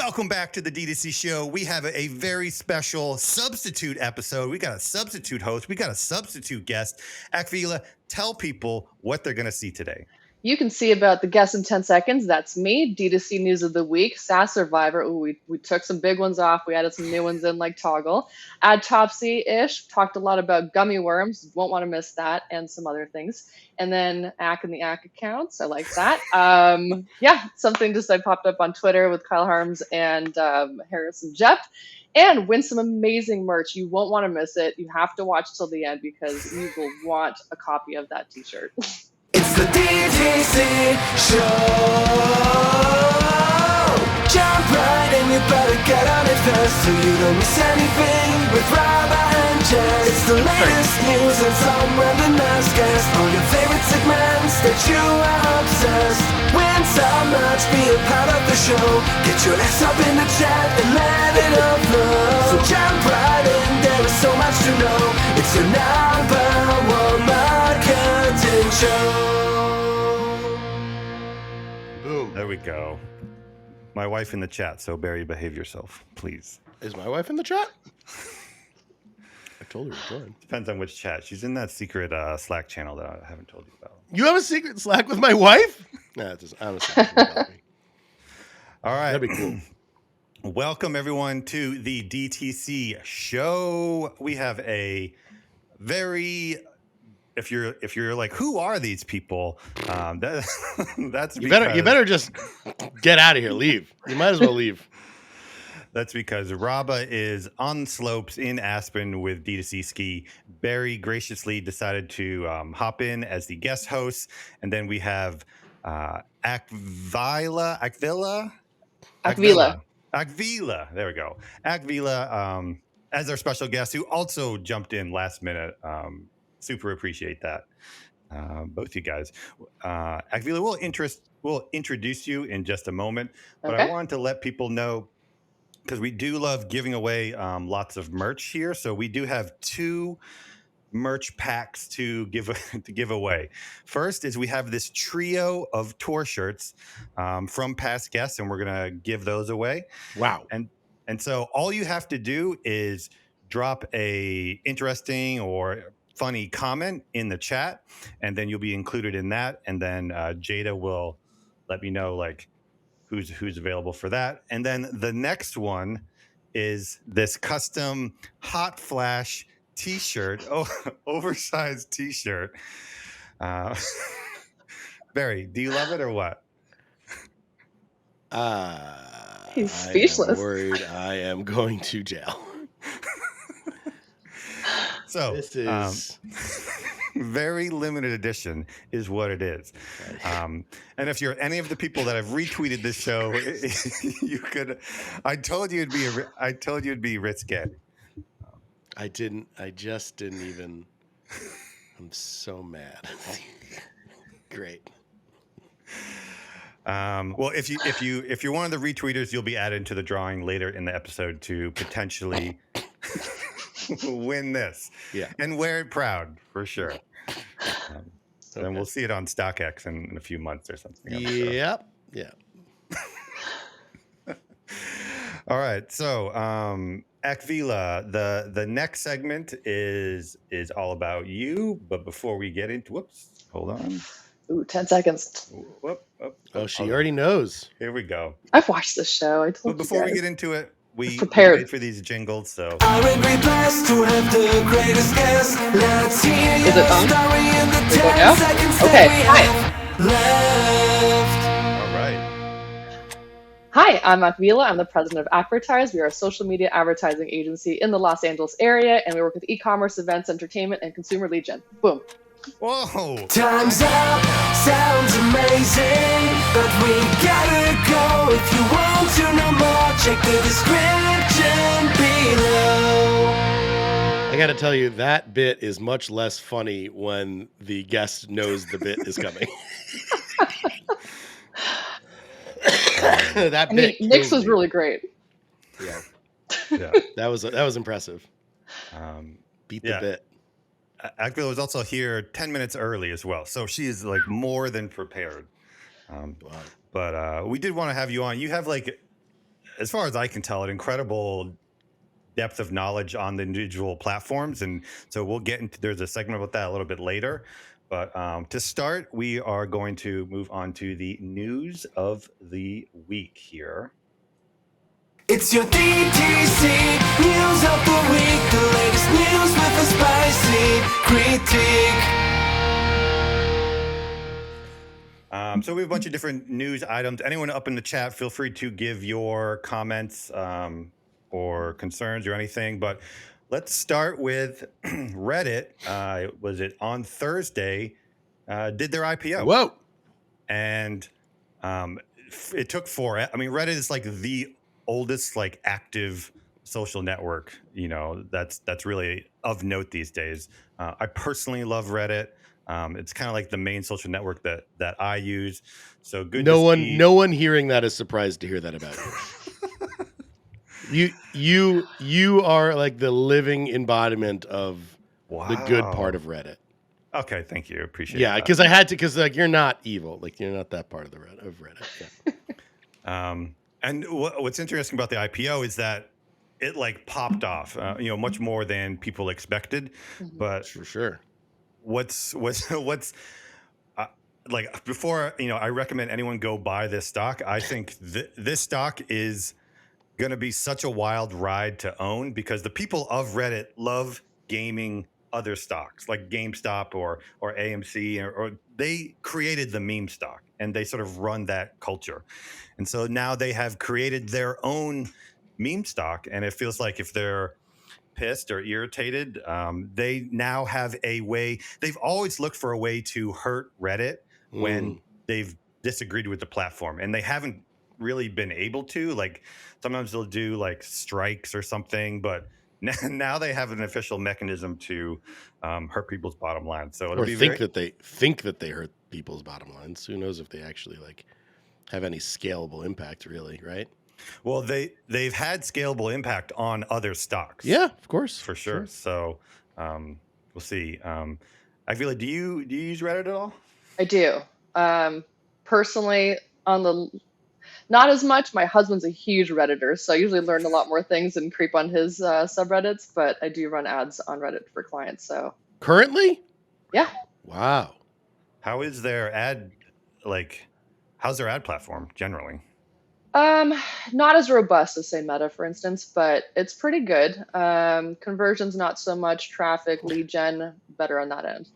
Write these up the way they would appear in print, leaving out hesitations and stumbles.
Welcome back to the DTC show. We have a very special substitute episode. We got a substitute host. We got a substitute guest. Akville, tell people what they're going to see today. You can see about the guest in 10 seconds. That's me. DTC News of the Week. Saas Survivor. Ooh, we took some big ones off. We added some new ones in like Toggle. Adtopsy Ish. Talked a lot about gummy worms. Won't want to miss that and some other things. And then Ak and the Ak accounts. I like that. Yeah, something just I popped up on Twitter with Kyle Harms and Harris and Jeff. And win some amazing merch. You won't want to miss it. You have to watch till the end because you will want a copy of that t-shirt. It's the DTC Shoooooow. Jump right in, you better get on it fast so you don't miss anything with Remi and Jess. It's the latest news and some randomized guests. All your favorite segments that you are obsessed. Win some merch, be a part of the show. Get your ass up in the chat and let it all flow. So jump right in, there is so much to know. It's your #1 marketing show. There we go. My wife in the chat, so Barry, behave yourself, please. Is my wife in the chat? I told her to join. Depends on which chat. She's in that secret Slack channel that I haven't told you about. You have a secret Slack with my wife? Nah, it doesn't. I don't know about me. All right. That'd be cool. Welcome, everyone, to the DTC show. We have a very... If you're like, who are these people? That's you better just get out of here. Leave. You might as well leave. That's because Raba is on slopes in Aspen with D2C Ski. Barry graciously decided to hop in as the guest host, and then we have Akville. There we go. Akville as our special guest, who also jumped in last minute. Super appreciate that, both you guys. Akville, we'll introduce you in just a moment, but Okay. I wanted to let people know, because we do love giving away lots of merch here. So we do have 2 merch packs to give away. First is we have this trio of tour shirts from past guests, and we're gonna give those away. Wow. And so all you have to do is drop a interesting or funny comment in the chat, and then you'll be included in that. And then Jada will let me know like who's available for that. And then the next one is this custom hot flash t-shirt, oversized t-shirt. Barry, do you love it or what? He's speechless. I am worried I am going to jail. So This is very limited edition is what it is. And if you're any of the people that have retweeted this show, you could. I told you it'd be risque. I just didn't even. I'm so mad. Great. Well, if you're one of the retweeters, you'll be added to the drawing later in the episode to potentially win this. Yeah. And wear it proud for sure. Then we'll see it on StockX in a few months or something. Yep. Yeah. All right. So, Akville, the next segment is all about you. But before we get into, hold on. Ooh, 10 seconds. Oh, she already knows. Here we go. I've watched this show. I told But before you we guys. get into it, we prepared. wait for these jingles. So. Aren't we blessed to have the greatest guest? Let's hear Is your it on? story in the Is it 10 now? seconds Okay, that we hi. have left. All right. Hi, I'm Akville. I'm the president of Advertise. We are a social media advertising agency in the Los Angeles area, and we work with e-commerce, events, entertainment, and consumer lead gen. Boom. Whoa. Time's up, sounds amazing, but we gotta go. If you want to know more, check the description below. I got to tell you, that bit is much less funny when the guest knows the bit is coming. That I mean, bit. Nick's killed was me. really great. Yeah, that was impressive. Beat the Yeah. bit. Akville was also here 10 minutes early as well. So she is like more than prepared. Wow. But we did want to have you on. You have like as far as I can tell, an incredible depth of knowledge on the individual platforms. And so we'll get into, there's a segment about that a little bit later. But to start, we are going to move on to the news of the week here. It's your DTC News of the Week, the latest news with a spicy critique. So we have a bunch of different news items. Anyone up in the chat, feel free to give your comments or concerns or anything. But let's start with Reddit. Was it on Thursday? Did their IPO. Whoa. And it took forever. I mean, Reddit is like the oldest like active social network, you know, that's really of note these days. I personally love Reddit. It's kind of like the main social network that I use. So good. No one hearing that is surprised to hear that about you. You are like the living embodiment of the good part of Reddit. Okay, thank you. Appreciate it. Yeah, because I had to, because like you're not evil, like you're not that part of Reddit. Yeah. And what's interesting about the IPO is that it like popped off, you know, much more than people expected. Mm-hmm. But For sure. what's like before, you know, I recommend anyone go buy this stock. I think this stock is going to be such a wild ride to own because the people of Reddit love gaming other stocks like GameStop or AMC or they created the meme stock and they sort of run that culture. And so now they have created their own meme stock. And it feels like if they're pissed or irritated, they now have a way. They've always looked for a way to hurt Reddit when they've disagreed with the platform, and they haven't really been able to. Like sometimes they'll do like strikes or something, but now they have an official mechanism to hurt people's bottom line. So it'll Or be think that they hurt people's bottom lines. Who knows if they actually like have any scalable impact, really, right? Well, they've had scalable impact on other stocks. Yeah, of course, for sure. So we'll see. Akville, do you use Reddit at all? I do. Personally, not as much. My husband's a huge Redditor, so I usually learn a lot more things and creep on his subreddits, but I do run ads on Reddit for clients. So currently? Yeah. Wow. How is their ad, how's their ad platform generally? Not as robust as say Meta, for instance, but it's pretty good. Conversions, not so much. Traffic, lead gen, better on that end.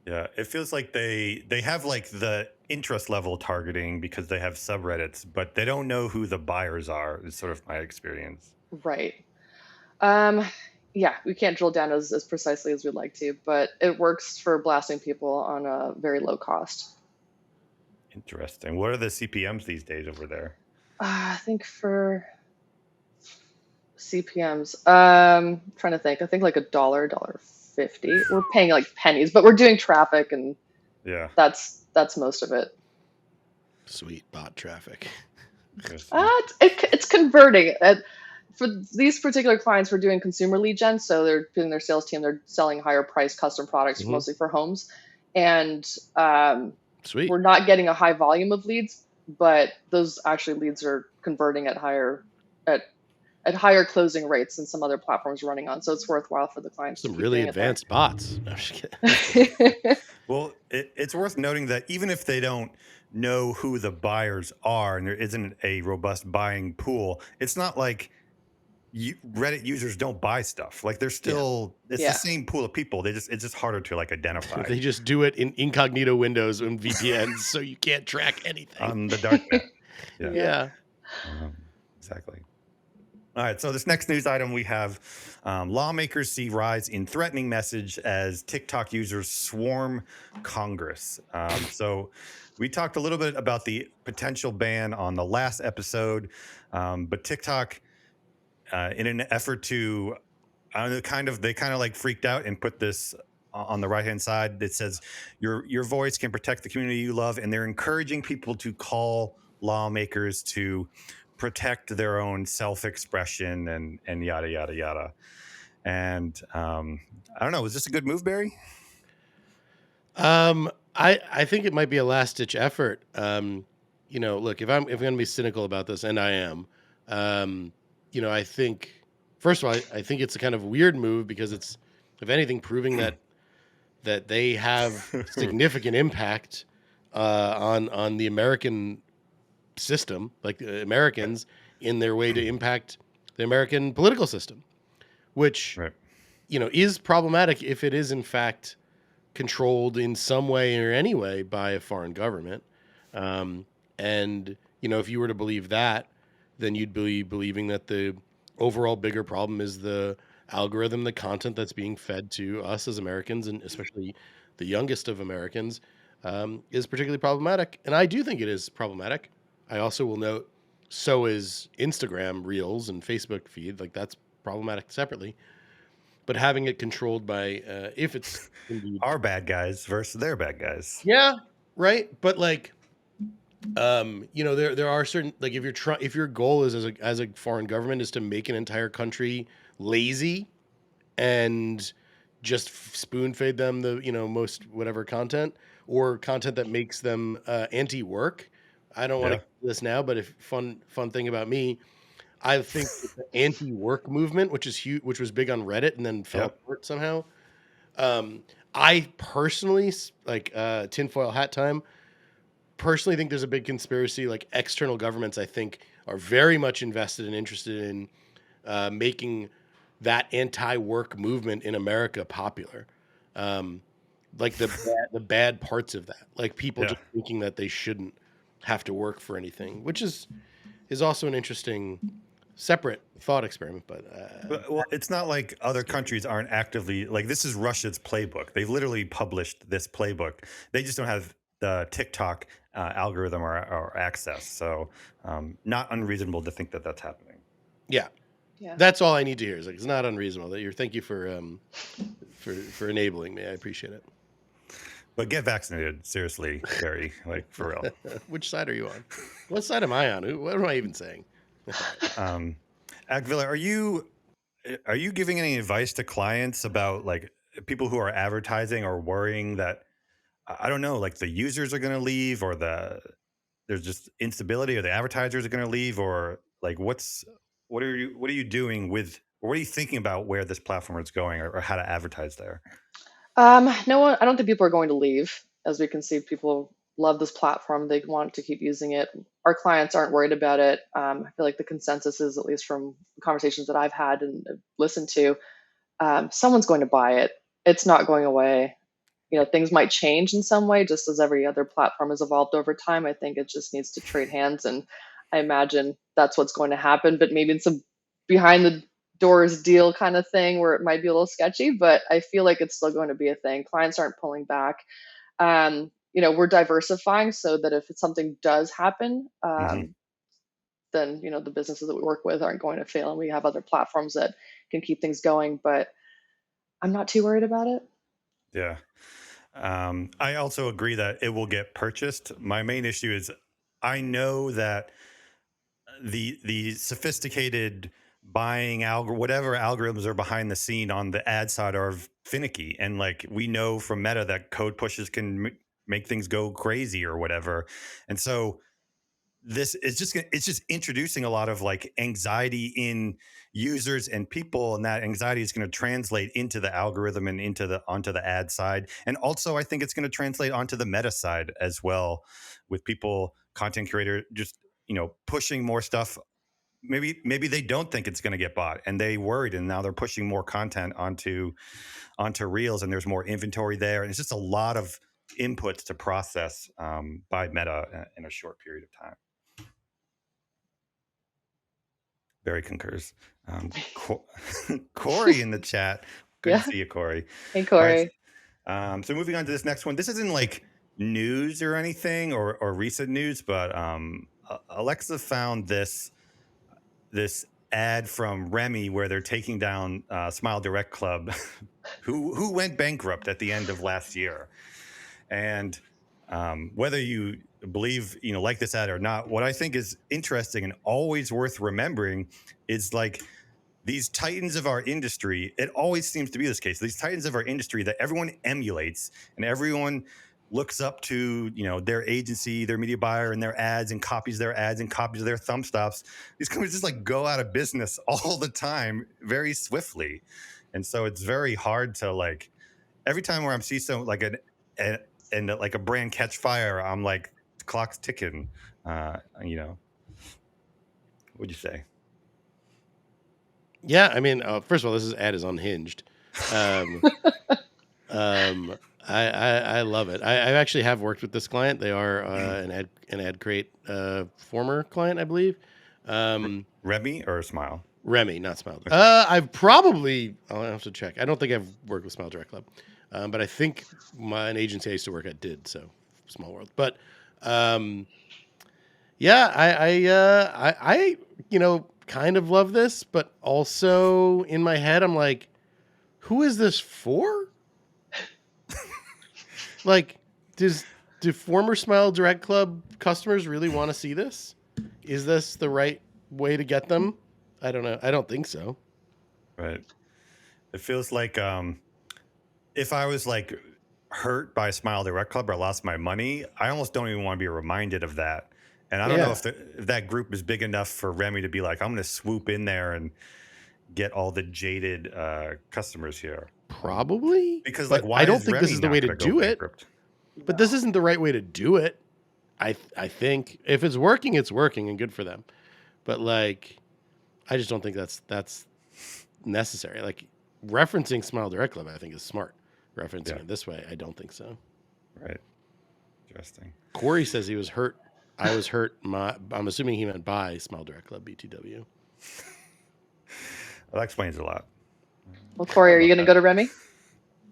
Yeah, it feels like they have like the interest level targeting because they have subreddits, but they don't know who the buyers are, is sort of my experience. Right. Yeah, we can't drill down as precisely as we'd like to, but it works for blasting people on a very low cost. Interesting. What are the CPMs these days over there? I think for CPMs, trying to think. I think like $1.50. We're paying like pennies, but we're doing traffic, and yeah, that's most of it. Sweet bot traffic. It's converting. For these particular clients, we're doing consumer lead gen, so they're doing their sales team. They're selling higher price custom products, mostly for homes, and Sweet. We're not getting a high volume of leads, but those actually leads are converting at higher closing rates than some other platforms running on. So it's worthwhile for the clients. Some really advanced bots. No, I'm just kidding. Well, it's worth noting that even if they don't know who the buyers are and there isn't a robust buying pool, it's not like Reddit users don't buy stuff. Like they're still, it's the same pool of people. It's just harder to like identify. They just do it in incognito windows and VPNs, so you can't track anything on the dark net. Yeah. Exactly. All right. So this next news item we have: lawmakers see rise in threatening message as TikTok users swarm Congress. So we talked a little bit about the potential ban on the last episode, but TikTok. In an effort to, they kind of like freaked out and put this on the right-hand side that says your voice can protect the community you love, and they're encouraging people to call lawmakers to protect their own self-expression and yada yada yada. And I don't know, was this a good move, Barry? I think it might be a last-ditch effort. look, if I'm going to be cynical about this, and I am, I think, first of all, I think it's a kind of weird move because it's, if anything, proving that they have significant impact on the American system, like the Americans in their way to impact the American political system, which Right. Is problematic if it is in fact controlled in some way or any way by a foreign government. And if you were to believe that, then you'd be believing that the overall bigger problem is the algorithm, the content that's being fed to us as Americans, and especially the youngest of Americans, is particularly problematic. And I do think it is problematic. I also will note, so is Instagram Reels and Facebook feed. Like, that's problematic separately. But having it controlled by, if it's indeed Our bad guys versus their bad guys. yeah, right. But like, there are certain, like, if your goal is as a foreign government is to make an entire country lazy and just spoon feed them the most whatever content or content that makes them anti-work. I don't want to do this now, but if fun thing about me, I think the anti-work movement, which is huge, which was big on Reddit and then fell apart somehow. I personally, like, tinfoil hat time, personally think there's a big conspiracy. Like, external governments, I think, are very much invested and interested in making that anti-work movement in America popular. Like the bad parts of that, like people just thinking that they shouldn't have to work for anything, which is also an interesting separate thought experiment. But Well, it's not like other countries aren't actively, like, this is Russia's playbook. They've literally published this playbook. They just don't have the TikTok algorithm or access. So not unreasonable to think that that's happening. Yeah. That's all I need to hear. Is like, it's not unreasonable. Thank you for enabling me. I appreciate it. But get vaccinated, seriously, Gary, like, for real. Which side are you on? What side am I on? What am I even saying? Akville, are you giving any advice to clients about, like, people who are advertising or worrying that, I don't know, like, the users are going to leave, or there's just instability, or the advertisers are going to leave, or like, what are you doing with, or what are you thinking about where this platform is going, or how to advertise there? No one, I don't think people are going to leave. As we can see, people love this platform. They want to keep using it. Our clients aren't worried about it. I feel like the consensus is, at least from conversations that I've had and listened to, someone's going to buy it. It's not going away. Things might change in some way, just as every other platform has evolved over time. I think it just needs to trade hands, and I imagine that's what's going to happen. But maybe it's a behind the doors deal kind of thing where it might be a little sketchy, but I feel like it's still going to be a thing. Clients aren't pulling back. We're diversifying so that if something does happen, then the businesses that we work with aren't going to fail, and we have other platforms that can keep things going. But I'm not too worried about it. Yeah. I also agree that it will get purchased. My main issue is, I know that the sophisticated buying whatever algorithms are behind the scene on the ad side are finicky, and, like, we know from Meta that code pushes can make things go crazy or whatever. And so this is just introducing a lot of, like, anxiety in users and people, and that anxiety is going to translate into the algorithm and onto the ad side. And also, I think it's going to translate onto the Meta side as well, with people, content creator, just pushing more stuff. Maybe they don't think it's going to get bought, and they worried, and now they're pushing more content onto Reels, and there's more inventory there, and it's just a lot of inputs to process by Meta in a short period of time. Barry concurs. Corey in the chat. Good to see you, Corey. Hey, Corey. Right. So moving on to this next one. This isn't like news or anything, or recent news, but Alexa found this ad from Remi where they're taking down Smile Direct Club, who went bankrupt at the end of last year. And whether you believe, like this ad or not, what I think is interesting and always worth remembering is, like, these titans of our industry, it always seems to be this case, these titans of our industry that everyone emulates and everyone looks up to, their agency, their media buyer, and their ads, and copies their ads and copies their thumb stops. These companies just like go out of business all the time very swiftly. And so it's very hard to like, every time where I'm see some like like a brand catch fire, I'm like, the clock's ticking. What'd you say? Yeah, I mean, first of all, this ad is unhinged. I love it. I actually have worked with this client. They are an ad crate former client, I believe. Remi or Smile? Remi, not Smile. Okay. I'll have to check. I don't think I've worked with Smile Direct Club, but I think an agency I used to work at did. So small world. But yeah, I kind of love this, but also in my head, I'm like, who is this for? Like, do former Smile Direct Club customers really want to see this? Is this the right way to get them? I don't know. I don't think so. Right. It feels like if I was like hurt by Smile Direct Club or lost my money, I almost don't even want to be reminded of that. And I don't know if that group is big enough for Remi to be like, I'm going to swoop in there and get all the jaded customers here. Probably. Because but like, why I don't is think Remi this is the not way gonna to go do it. bankrupt? But this isn't the right way to do it. I think if it's working and good for them. But like, I just don't think that's necessary. Like referencing Smile Direct Club, I think is smart. Referencing it this way, I don't think so. Right. Interesting. Corey says he was hurt. I was hurt. I'm assuming he meant by Smile Direct Club BTW. Well, that explains a lot. Well, Corey, are you going to go to Remi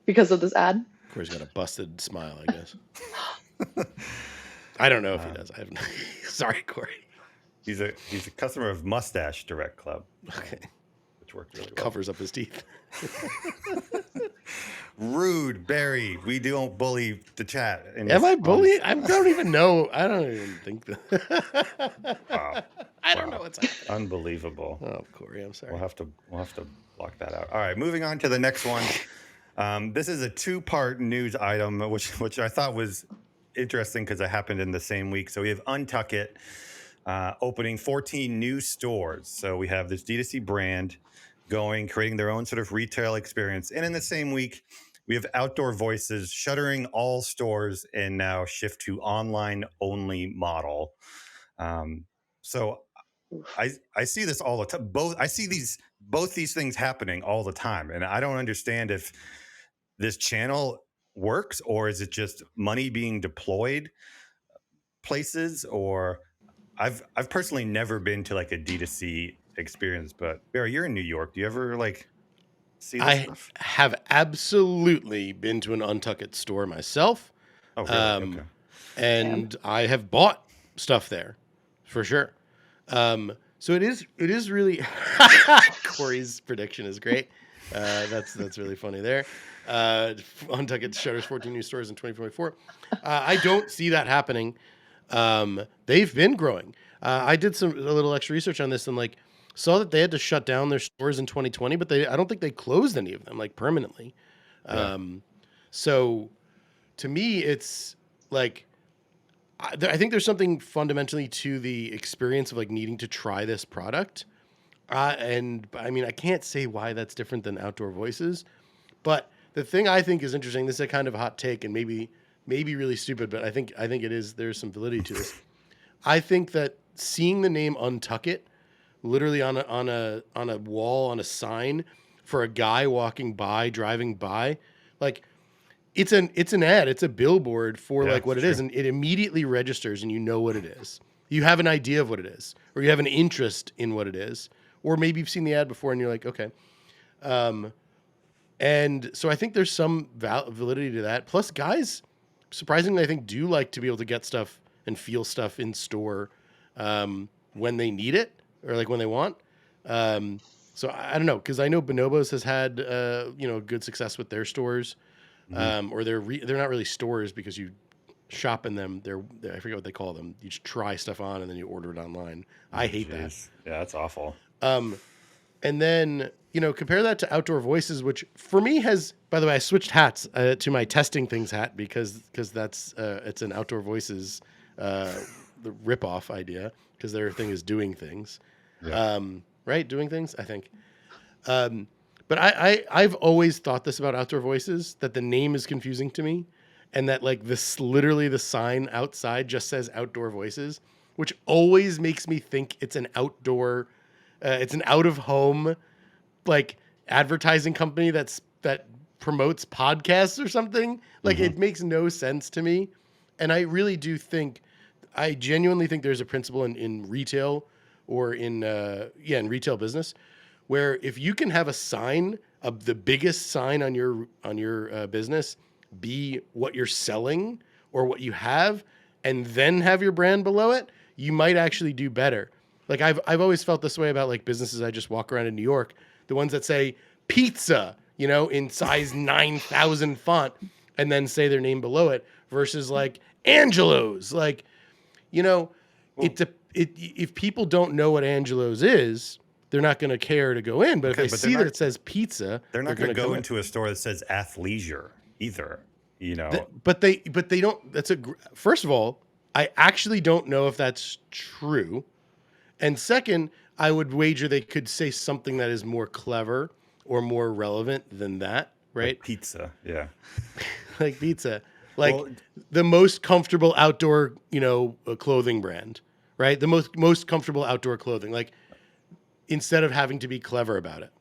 because of this ad? Corey's got a busted smile, I guess. I don't know if he does. I have no. Sorry, Corey. He's a customer of Mustache Direct Club. Okay. Which worked really well. Covers up his teeth. Rude, Barry. We don't bully the chat. Am I bullying? I don't even know. I don't even think that. Wow. I don't know what's happening. Unbelievable. Oh, Corey, I'm sorry. We'll have to block that out. All right, moving on to the next one. This is a two-part news item, which I thought was interesting because it happened in the same week. So we have Untuckit opening 14 new stores. So we have this D2C brand creating their own sort of retail experience. And in the same week, we have Outdoor Voices shuttering all stores and now shift to online-only model. So I see this all the time. I see both these things happening all the time, and I don't understand if this channel works or is it just money being deployed places. Or I've personally never been to like a D2C experience, but Barry, you're in New York. Do you ever like see this stuff? I have absolutely been to an Untuckit store myself. Oh, really? Okay. And I have bought stuff there for sure. So it is really Corey's prediction is great. That's really funny there. Untuckit shutters 14 new stores in 2024. I don't see that happening. They've been growing. I did a little extra research on this and like saw that they had to shut down their stores in 2020, but I don't think they closed any of them like permanently. Yeah. So to me, it's like, I think there's something fundamentally to the experience of like needing to try this product. And I mean, I can't say why that's different than Outdoor Voices, but the thing I think is interesting, this is a kind of a hot take and maybe really stupid, but I think it is, there's some validity to this. I think that seeing the name Untuckit literally on a wall, on a sign for a guy driving by, like, it's an ad. It's a billboard for like what it is, and it immediately registers, and you know what it is. You have an idea of what it is, or you have an interest in what it is, or maybe you've seen the ad before, and you're like, okay. And so I think there's some validity to that. Plus, guys, surprisingly, I think do like to be able to get stuff and feel stuff in store when they need it or like when they want. So I don't know, because I know Bonobos has had good success with their stores. Or they're not really stores because you shop in them. I forget what they call them. You just try stuff on and then you order it online. I hate that. Yeah, that's awful. And then, compare that to Outdoor Voices, which for me has, by the way, I switched hats to my testing things hat because that's it's an Outdoor Voices the ripoff idea because their thing is doing things, Yeah. right? Doing things, I think. But I've always thought this about Outdoor Voices, that the name is confusing to me, and that like this literally the sign outside just says Outdoor Voices, which always makes me think it's an outdoor, it's an out of home like advertising company that promotes podcasts or something. Like it makes no sense to me, and I really do think, I genuinely think there's a principle in retail or in retail business where if you can have a sign of the biggest sign on your business be what you're selling or what you have, and then have your brand below it, you might actually do better. Like I've always felt this way about like businesses I just walk around in New York, the ones that say pizza, in size 9,000 font, and then say their name below it, versus like Angelo's. Like, if people don't know what Angelo's is, they're not going to care to go in. But if they see that it says pizza, they're not going to go into a store that says athleisure either. But they don't. First of all, I actually don't know if that's true. And second, I would wager they could say something that is more clever or more relevant than that, right? Like pizza, yeah. Like pizza. Like the most comfortable outdoor, clothing brand, right? The most comfortable outdoor clothing. Like, instead of having to be clever about it.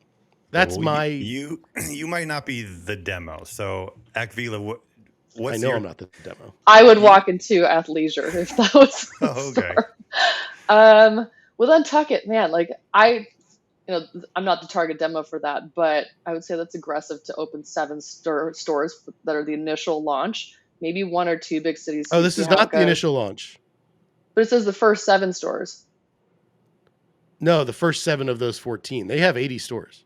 That's you might not be the demo. So Akville, I know I'm not the demo. I would walk into athleisure if that was the okay. store. With Untuckit, man, like I'm not the target demo for that, but I would say that's aggressive to open 7 stores that are the initial launch. Maybe 1 or 2 big cities. Oh, this is not the initial launch. But it says the first 7 stores. No, the first 7 of those 14. They have 80 stores.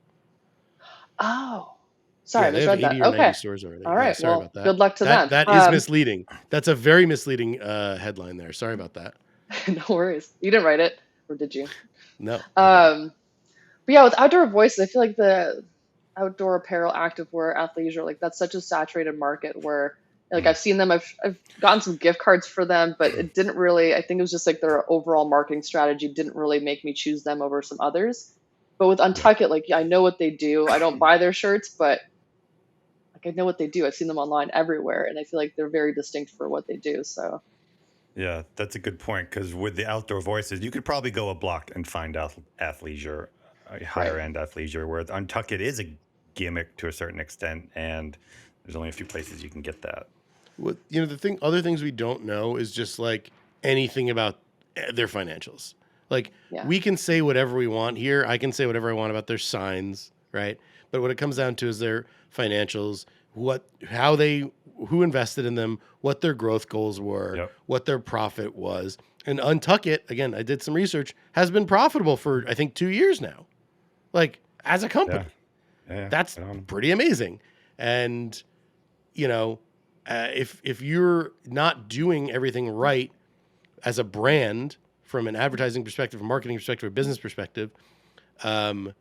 Oh, sorry, I they have 80 that. or Okay. 90 stores already. All right, sorry about that. Good luck to them. That is misleading. That's a very misleading headline there. Sorry about that. No worries. You didn't write it, or did you? No. But yeah, with Outdoor Voices, I feel like the outdoor apparel, activewear, athleisure, like that's such a saturated market where like I've seen them, I've gotten some gift cards for them, but it didn't really, I think it was just like their overall marketing strategy didn't really make me choose them over some others. But with Untuckit, like I know what they do. I don't buy their shirts, but like I know what they do. I've seen them online everywhere, and I feel like they're very distinct for what they do. So yeah, that's a good point, because with the Outdoor Voices, you could probably go a block and find athleisure, higher end athleisure, where Untuckit is a gimmick to a certain extent, and there's only a few places you can get that. What other things we don't know is just like anything about their financials. Like we can say whatever we want here. I can say whatever I want about their signs, right? But what it comes down to is their financials, who invested in them, what their growth goals were, what their profit was. And Untuckit, again, I did some research, has been profitable for I think 2 years now. Like as a company. Yeah, that's pretty amazing. And if you're not doing everything right as a brand from an advertising perspective, a marketing perspective, a business perspective, then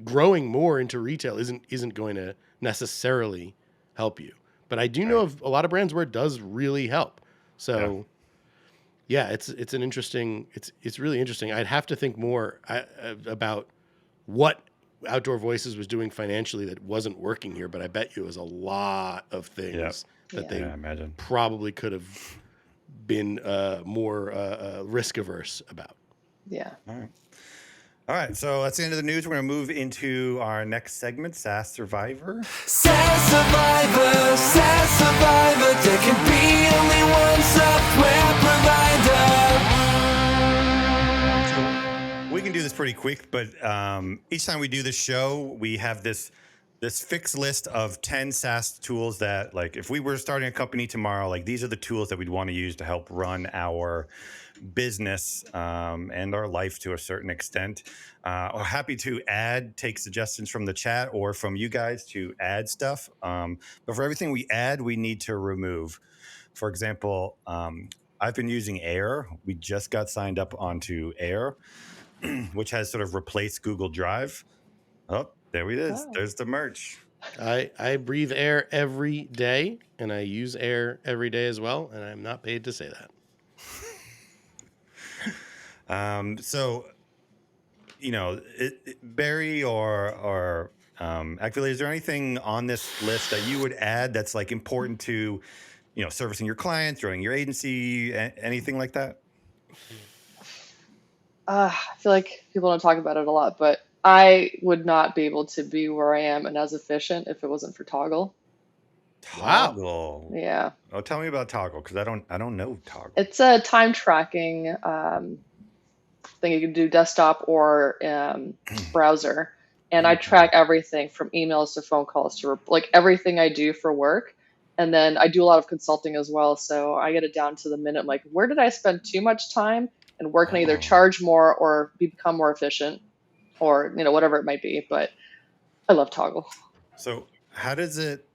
growing more into retail isn't going to necessarily help you. But I do know of a lot of brands where it does really help. So it's an interesting, it's really interesting. I'd have to think more about what Outdoor Voices was doing financially that wasn't working here, but I bet you it was a lot of things that they probably could have been more risk averse about. Yeah. All right, so that's the end of the news. We're going to move into our next segment, Saas Survivor. Saas Survivor, there can be only one software provider. We can do this pretty quick, but each time we do this show, we have this fixed list of 10 SaaS tools that, like, if we were starting a company tomorrow, like, these are the tools that we'd want to use to help run our business and our life to a certain extent. We're happy to take suggestions from the chat or from you guys to add stuff. But for everything we add, we need to remove. For example, I've been using Air. We just got signed up onto Air. which has sort of replaced Google Drive. Oh, there it is. Oh. There's the merch. I breathe air every day, and I use air every day as well, and I'm not paid to say that. So, Barry or Akville, is there anything on this list that you would add that's like important to, servicing your clients, running your agency, anything like that? I feel like people don't talk about it a lot, but I would not be able to be where I am and as efficient if it wasn't for Toggle. Toggle. Yeah. Oh, tell me about Toggle, because I don't know Toggle. It's a time tracking thing you can do desktop or browser. And I track everything from emails to phone calls to like everything I do for work. And then I do a lot of consulting as well. So I get it down to the minute, like where did I spend too much time and where can I either charge more or become more efficient or, whatever it might be. But I love Toggle. So how does it,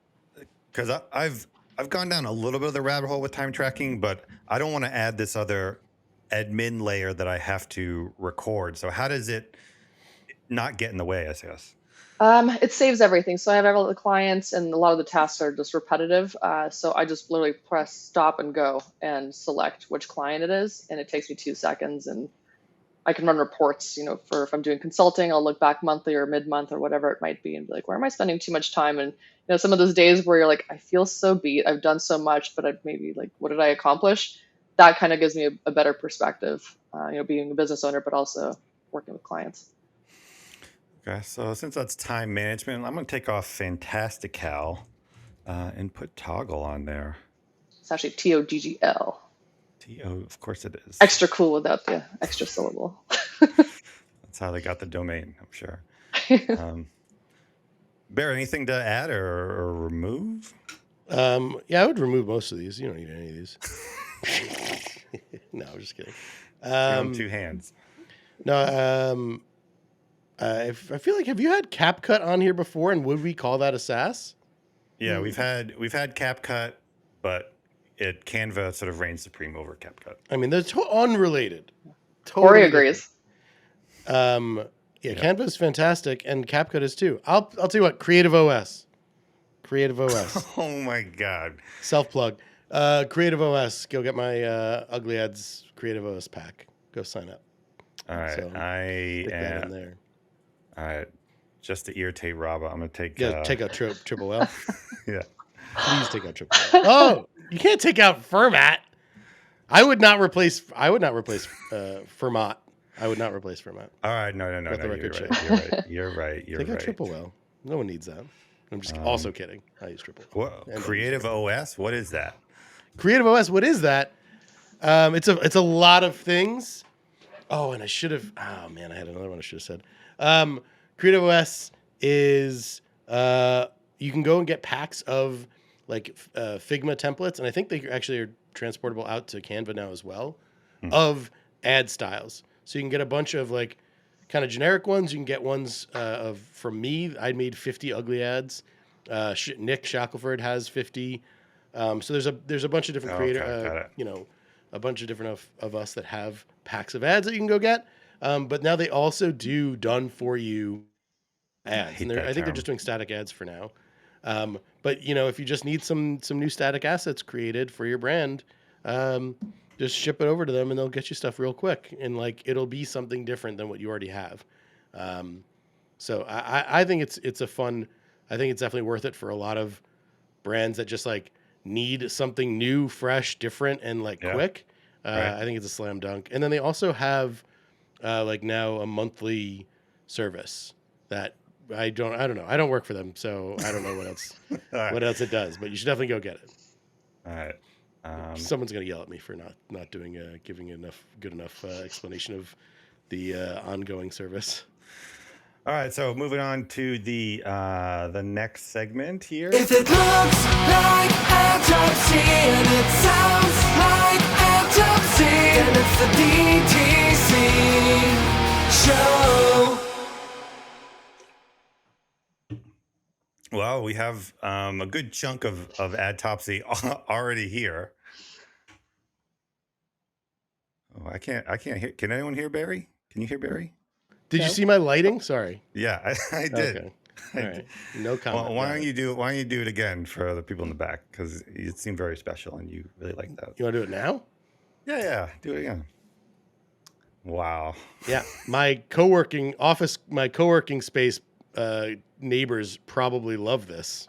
because I've gone down a little bit of the rabbit hole with time tracking, but I don't want to add this other admin layer that I have to record. So how does it not get in the way, I guess? It saves everything. So I have all the clients and a lot of the tasks are just repetitive. So I just literally press stop and go and select which client it is. And it takes me 2 seconds and I can run reports, for if I'm doing consulting, I'll look back monthly or mid-month or whatever it might be and be like, where am I spending too much time? And, some of those days where you're like, I feel so beat, I've done so much, but I've maybe like, what did I accomplish? That kind of gives me a better perspective, being a business owner, but also working with clients. Okay, so since that's time management, I'm going to take off Fantastical and put Toggle on there. It's actually TOGGL. Of course it is. Extra cool without the extra syllable. That's how they got the domain, I'm sure. Bear, anything to add or remove? Yeah, I would remove most of these. You don't need any of these. No, I'm just kidding. On 2 hands. No, I feel like, have you had CapCut on here before, and would we call that a SaaS? Yeah, we've had CapCut, but Canva sort of reigns supreme over CapCut. I mean, they're unrelated. Corey agrees. Yeah, Canva is fantastic, and CapCut is too. I'll tell you what, Creative OS. Oh my God. Self plug. Creative OS. Go get my Ugly Ads Creative OS pack. Go sign up. All right, So, stick that in there. All right, just to irritate Rob, I'm gonna take. Take out Triple L. Yeah. Please take out Triple L. Oh, you can't take out Fermat. I would not replace Fermat. I would not replace Fermat. All right, no. You're right. Take out Triple L. No one needs that. I'm just also kidding. I use Triple L. Creative OS. What is that? Creative OS. What is that? It's a lot of things. Oh, and I should have. Oh man, I had another one I should have said. Creative OS is you can go and get packs of like Figma templates, and I think they actually are transportable out to Canva now as well, of ad styles. So you can get a bunch of like kind of generic ones. You can get ones from me. I made 50 ugly ads. Nick Shackelford has 50. So there's a bunch of different a bunch of different of us that have packs of ads that you can go get. But now they also do done for you ads, and I think they're just doing static ads for now. But if you just need some new static assets created for your brand, just ship it over to them and they'll get you stuff real quick, and like it'll be something different than what you already have. So I think it's a fun. I think it's definitely worth it for a lot of brands that just like need something new, fresh, different, and like quick. Right. I think it's a slam dunk. And then they also have like now a monthly service that I don't know. I don't work for them, so I don't know what else it does. But you should definitely go get it. All right. Someone's gonna yell at me for not doing giving good enough explanation of the ongoing service. All right, so moving on to the next segment here. If it looks like Adtopsy and it sounds like Adtopsy, then it's the DTC show. Well, we have a good chunk of Adtopsy already here. Oh, I can't hear. Can anyone hear Barry? Can you hear Barry? Did you No. see my lighting? Sorry. Yeah, I did. Okay. All right. No comment. Well, why don't you do it again for the people in the back? Because it seemed very special, and you really like that. You want to do it now? Yeah, do it again. Wow. Yeah, my co-working space neighbors probably love this.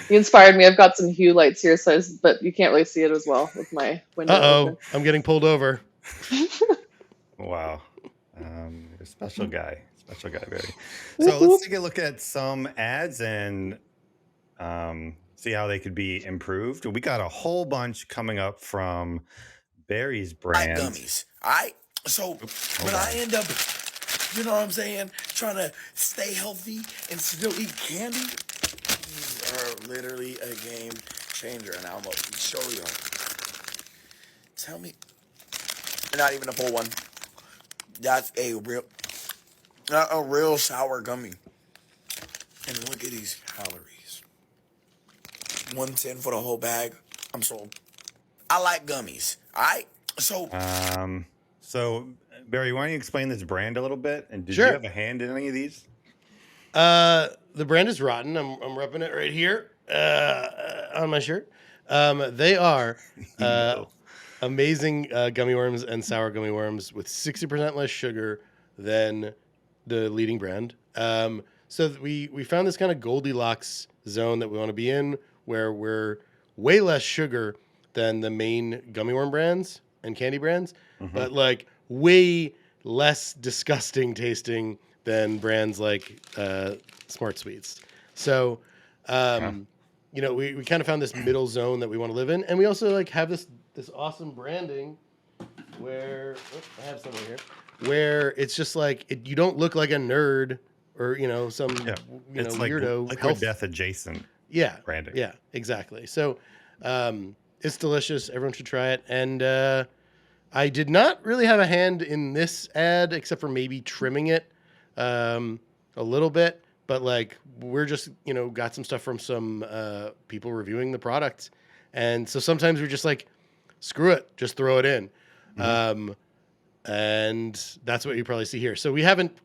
You inspired me. I've got some hue lights here, but you can't really see it as well with my window open. I'm getting pulled over. Wow. A special guy, Barry. So let's take a look at some ads and see how they could be improved. We got a whole bunch coming up from Barry's brand. Gummies. All right. So when I end up, you know what I'm saying, trying to stay healthy and still eat candy, these are literally a game changer. And I'm going to show you. Tell me. Not even a full one. That's a real sour gummy. And look at these calories. 110 for the whole bag. I'm sold. I like gummies. All right. So Barry, why don't you explain this brand a little bit? And did Sure. you have a hand in any of these? The brand is Rotten. I'm repping it right here on my shirt. They are amazing gummy worms and sour gummy worms with 60% less sugar than the leading brand. So we found this kind of Goldilocks zone that we want to be in, where we're way less sugar than the main gummy worm brands and candy brands, but like way less disgusting tasting than brands like Smart Sweets. So, you know, we kind of found this middle zone that we want to live in, and we also like have this awesome branding where I have somewhere here where it's just like you don't look like a nerd or some it's like weirdo Liquid Death adjacent. Yeah, branding. Yeah, exactly. So it's delicious. Everyone should try it. And I did not really have a hand in this ad except for maybe trimming it a little bit. But like we're just got some stuff from some people reviewing the product, and so sometimes we're just like, screw it, just throw it in. And that's what you probably see here. So we haven't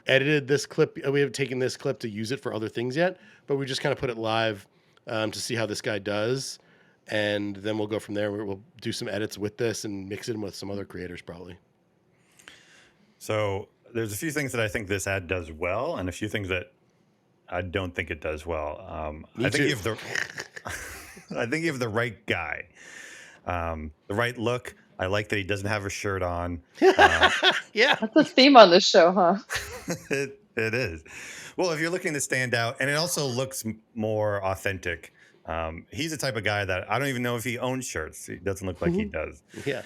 edited this clip. We haven't taken this clip to use it for other things yet, but we just kind of put it live to see how this guy does. And then we'll go from there. We'll do some edits with this and mix it in with some other creators probably. So there's a few things that I think this ad does well, and a few things that I don't think it does well. I think you have the right guy, the right look. I like that he doesn't have a shirt on. Yeah, that's a theme on this show, huh? It is. Well, if you're looking to stand out, and it also looks more authentic. He's the type of guy that I don't even know if he owns shirts. He doesn't look like he does. Yeah.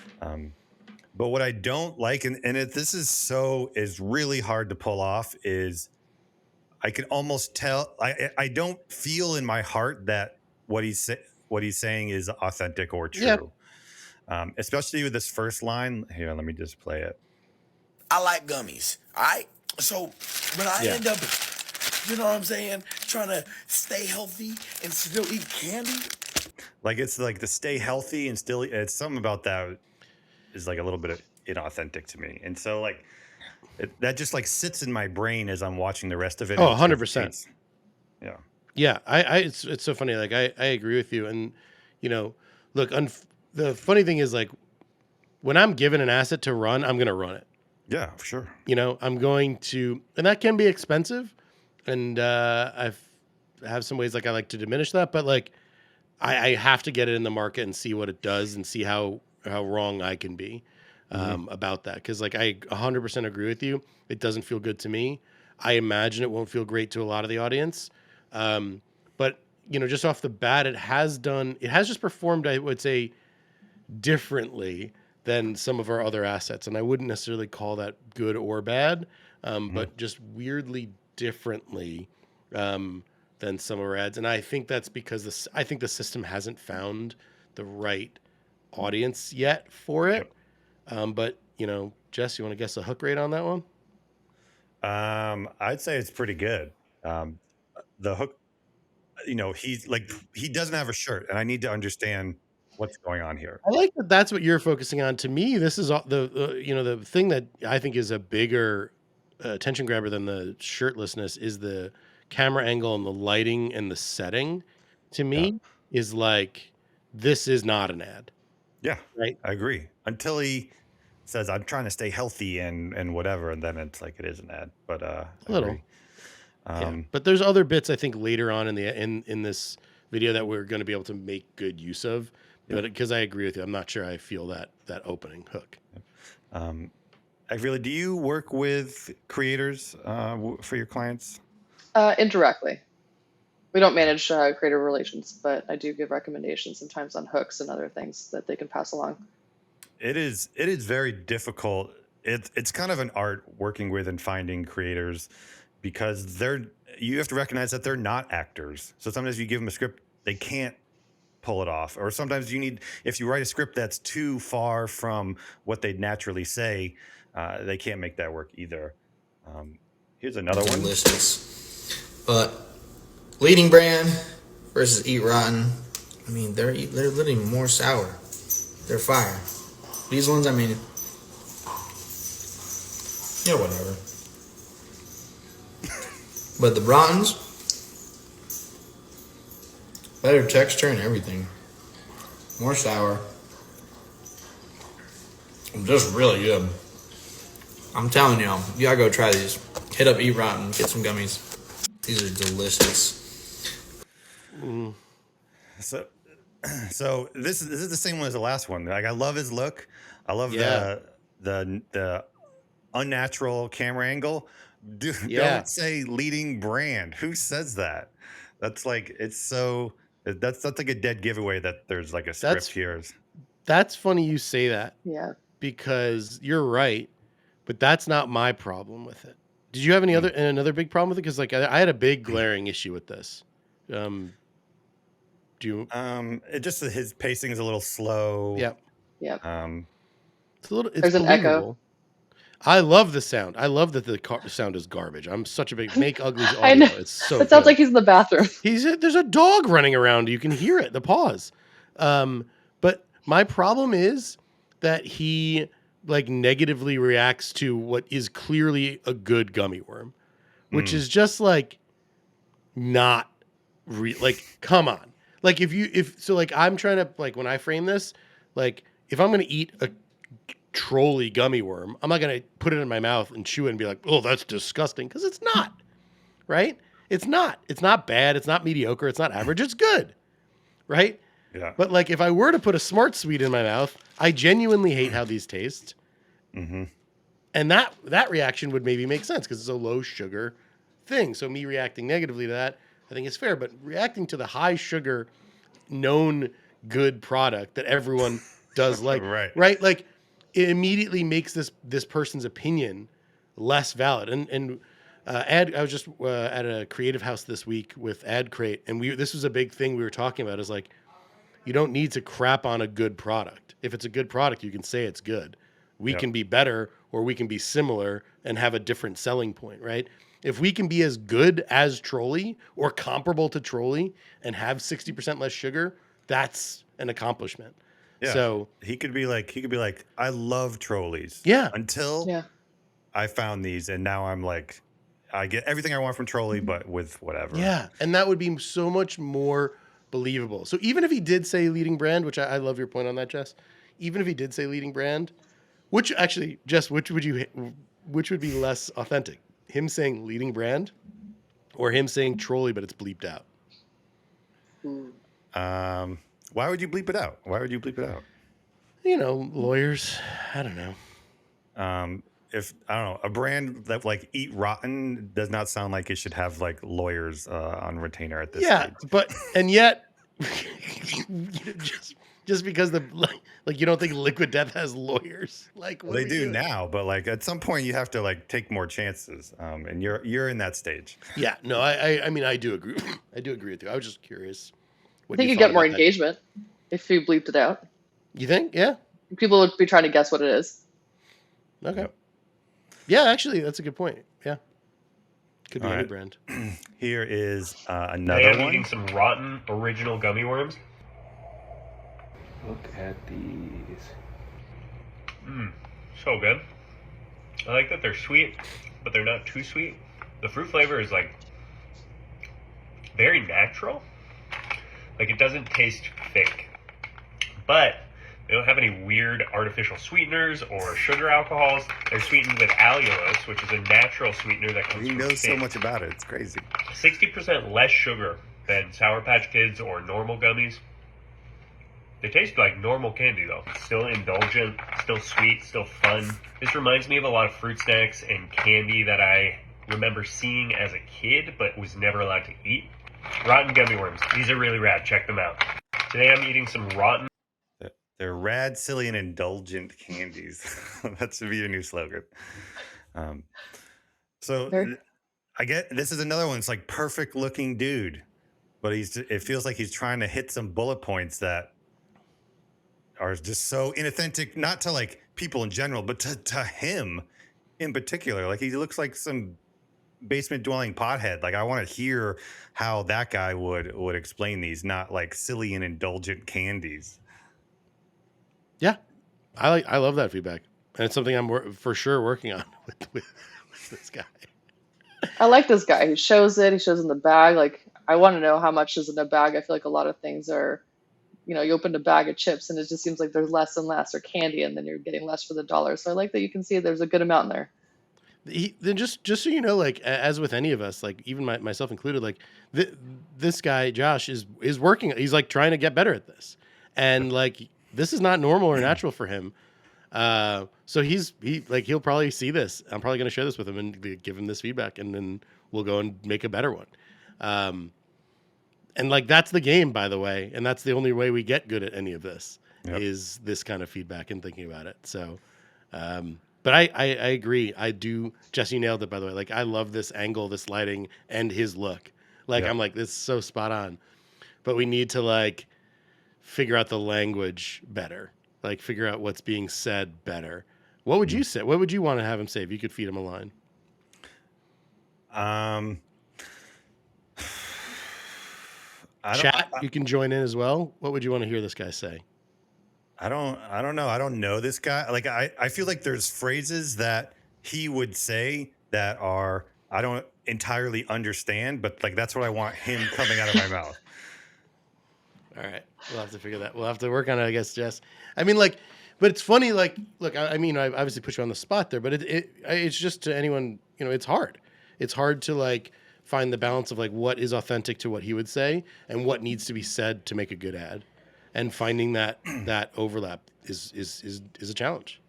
But what I don't like, this is really hard to pull off, is I can almost tell. I don't feel in my heart that what he's saying is authentic or true. Yeah. Especially with this first line. Here, let me just play it. I like gummies. All right. So when I end up, you know what I'm saying, trying to stay healthy and still eat candy. Like it's like to stay healthy and still, it's something about that is like a little bit inauthentic to me. And so like that just like sits in my brain as I'm watching the rest of it. Oh, 100%. Yeah. Yeah. It's so funny. Like I agree with you. And look, the funny thing is like when I'm given an asset to run, I'm going to run it. Yeah, for sure. I'm going to, and that can be expensive. And I have some ways like I like to diminish that, but like I have to get it in the market and see what it does and see how wrong I can be about that. Because like I 100% agree with you. It doesn't feel good to me. I imagine it won't feel great to a lot of the audience. But just off the bat, it has just performed, I would say, differently than some of our other assets. And I wouldn't necessarily call that good or bad, but just weirdly differently than some of our ads. And I think that's because I think the system hasn't found the right audience yet for it. But Jess, you want to guess a hook rate on that one? I'd say it's pretty good. The hook, he doesn't have a shirt, and I need to understand what's going on here. I like that that's what you're focusing on. To me, this is the thing that I think is a bigger attention grabber than the shirtlessness is the camera angle and the lighting and the setting. To me, is like this is not an ad. Yeah, right. I agree. Until he says, "I'm trying to stay healthy and whatever," and then it's like it is an ad. But A little. agree. Yeah. But there's other bits I think later on in this video that we're going to be able to make good use of. But because I agree with you, I'm not sure I feel that opening hook. Akville, do you work with creators for your clients? Indirectly. We don't manage creator relations, but I do give recommendations sometimes on hooks and other things that they can pass along. It is very difficult. It's kind of an art working with and finding creators because you have to recognize that they're not actors. So sometimes you give them a script, they can't pull it off. Or sometimes if you write a script that's too far from what they'd naturally say, they can't make that work either. Here's another one. Delicious. But leading brand versus Eat Rotten, I mean, they're literally more sour. They're fire. These ones, I mean, yeah, whatever. But the Rottens, better texture and everything. More sour. Just really good. I'm telling y'all, you gotta go try these. Hit up Eat Rotten, get some gummies. These are delicious. So this is the same one as the last one. Like I love his look. I love the unnatural camera angle. Dude, don't say leading brand. Who says that? That's like that's like a dead giveaway that there's like a script here. That's funny you say that. Yeah. Because you're right, but that's not my problem with it. Did you have another big problem with it? Because like I had a big glaring issue with this. Do you? It just his pacing is a little slow. Yep. It's a little. It's There's an echo. I love the sound. I love that the sound is garbage. I'm such a big Make Ugly's audio. I know. It's so. It sounds like he's in the bathroom. There's a dog running around. You can hear it. The pause. But my problem is that he like negatively reacts to what is clearly a good gummy worm, which is just like not like, come on. Like like I'm trying to like when I frame this, like if I'm going to eat a trolley gummy worm, I'm not going to put it in my mouth and chew it and be like, oh, that's disgusting. Cause it's not, right? It's not bad. It's not mediocre. It's not average. It's good. Right. Yeah. But like if I were to put a Smart Sweet in my mouth, I genuinely hate how these taste. Mm-hmm. And that reaction would maybe make sense because it's a low sugar thing. So me reacting negatively to that, I think is fair. But reacting to the high sugar, known good product that everyone does like, right? Like it immediately makes this person's opinion less valid. And I was just at a creative house this week with Ad Crate, and this was a big thing we were talking about. Is like, you don't need to crap on a good product. If it's a good product, you can say it's good. We can be better or we can be similar and have a different selling point, right? If we can be as good as Trolley or comparable to Trolley and have 60% less sugar, that's an accomplishment. Yeah. So he could be like, I love trolleys. Yeah. Until I found these, and now I'm like, I get everything I want from Trolley, but with whatever. Yeah. And that would be so much more believable. So even if he did say leading brand, which I love your point on that, Jess, even if he did say leading brand, which actually, Jess, which would be less authentic? Him saying leading brand or him saying Trolley, but it's bleeped out? Why would you bleep it out? You know, lawyers. I don't know. If I don't know, a brand that like Eat Rotten does not sound like it should have like lawyers on retainer at this stage. And yet just because like you don't think Liquid Death has lawyers? Like they do now, but like at some point you have to like take more chances. And you're in that stage. Yeah, no, I mean I do agree. I do agree with you. I was just curious. I think you get more engagement if you bleeped it out. You think? Yeah. People would be trying to guess what it is. Okay. Yeah, actually, that's a good point. Yeah. Could be any brand. Here is another one. Eating some rotten original gummy worms. Look at these. So good. I like that they're sweet, but they're not too sweet. The fruit flavor is like very natural. Like it doesn't taste fake, but they don't have any weird artificial sweeteners or sugar alcohols. They're sweetened with allulose, which is a natural sweetener that comes He from knows so fish. much about it. It's crazy. 60% less sugar than Sour Patch Kids or normal gummies. They taste like normal candy though. Still indulgent, still sweet, still fun. This reminds me of a lot of fruit snacks and candy that I remember seeing as a kid but was never allowed to eat. Rotten gummy worms. These are really rad. Check them out. Today I'm eating some rotten. They're rad, silly, and indulgent candies. That should be your new slogan. I get this is another one. It's like perfect looking dude, but it feels like he's trying to hit some bullet points that are just so inauthentic, not to like people in general, but to him in particular. Like he looks like some basement dwelling pothead. Like I want to hear how that guy would explain these, not like silly and indulgent candies. Yeah, I love that feedback, and it's something I'm for sure working on with this guy. I like this guy. He shows it. He shows in the bag. Like, I want to know how much is in a bag. I feel like a lot of things are, you open a bag of chips and it just seems like there's less and less, or candy, and then you're getting less for the dollar. So I like that you can see there's a good amount in there. Then just so you know, like as with any of us, like even myself included, like this guy Josh is working. He's like trying to get better at this, and like this is not normal or natural for him. So he'll probably see this. I'm probably going to share this with him and give him this feedback, and then we'll go and make a better one. And like that's the game, by the way, and that's the only way we get good at any of this is this kind of feedback and thinking about it. So, but I agree. I do. Jesse nailed it, by the way. Like I love this angle, this lighting, and his look. Like I'm like, this is so spot on. But we need to like figure out the language better. Like figure out what's being said better. What would you say? What would you want to have him say if you could feed him a line? Chat, you can join in as well. What would you want to hear this guy say? I don't know. I don't know this guy. Like I feel like there's phrases that he would say that I don't entirely understand, but like that's what I want him coming out of my mouth. All right, we'll have to figure that. We'll have to work on it, I guess, Jess. I mean, like, but it's funny. Like, look, I mean, I obviously put you on the spot there, but it's just to anyone, it's hard. It's hard to like find the balance of like what is authentic to what he would say and what needs to be said to make a good ad, and finding that overlap is a challenge.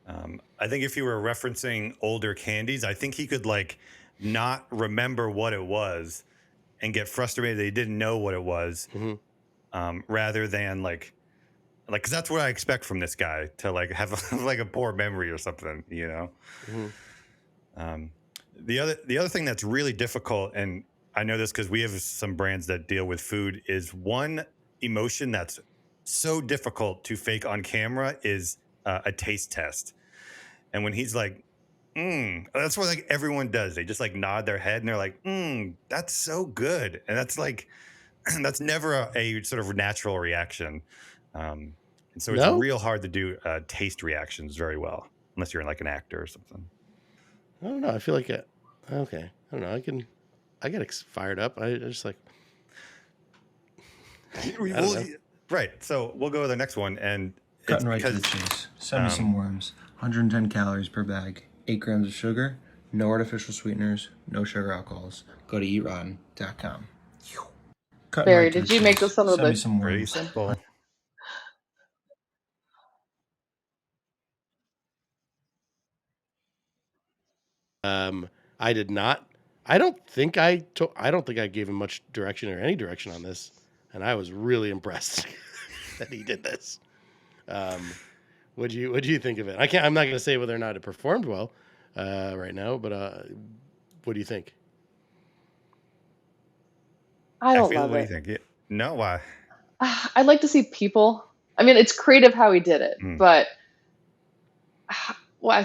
I think if you were referencing older candies, I think he could like not remember what it was and get frustrated that he didn't know what it was, rather than like, because that's what I expect from this guy, to like have like a poor memory or something, The other thing that's really difficult, and I know this because we have some brands that deal with food, is one emotion that's so difficult to fake on camera is a taste test. And when he's like, that's what like everyone does. They just like nod their head and they're like, that's so good. And that's like, that's never a sort of natural reaction. And so it's real hard to do taste reactions very well, unless you're like an actor or something. I don't know. I feel like okay. I don't know. I get fired up. I just like. Right. So we'll go to the next one, and cutting right to the chase. Send me some worms. 110 calories per bag. 8 grams of sugar. No artificial sweeteners. No sugar alcohols. Go to eatrotten.com. Barry, did you make this a little bit? Pretty simple. I did not. I don't think I gave him much direction or any direction on this, and I was really impressed that he did this. What do you think of it? I'm not going to say whether or not it performed well right now, but what do you think? I don't love it. What do you think? No, why? I'd like to see people. I mean, it's creative how he did it, but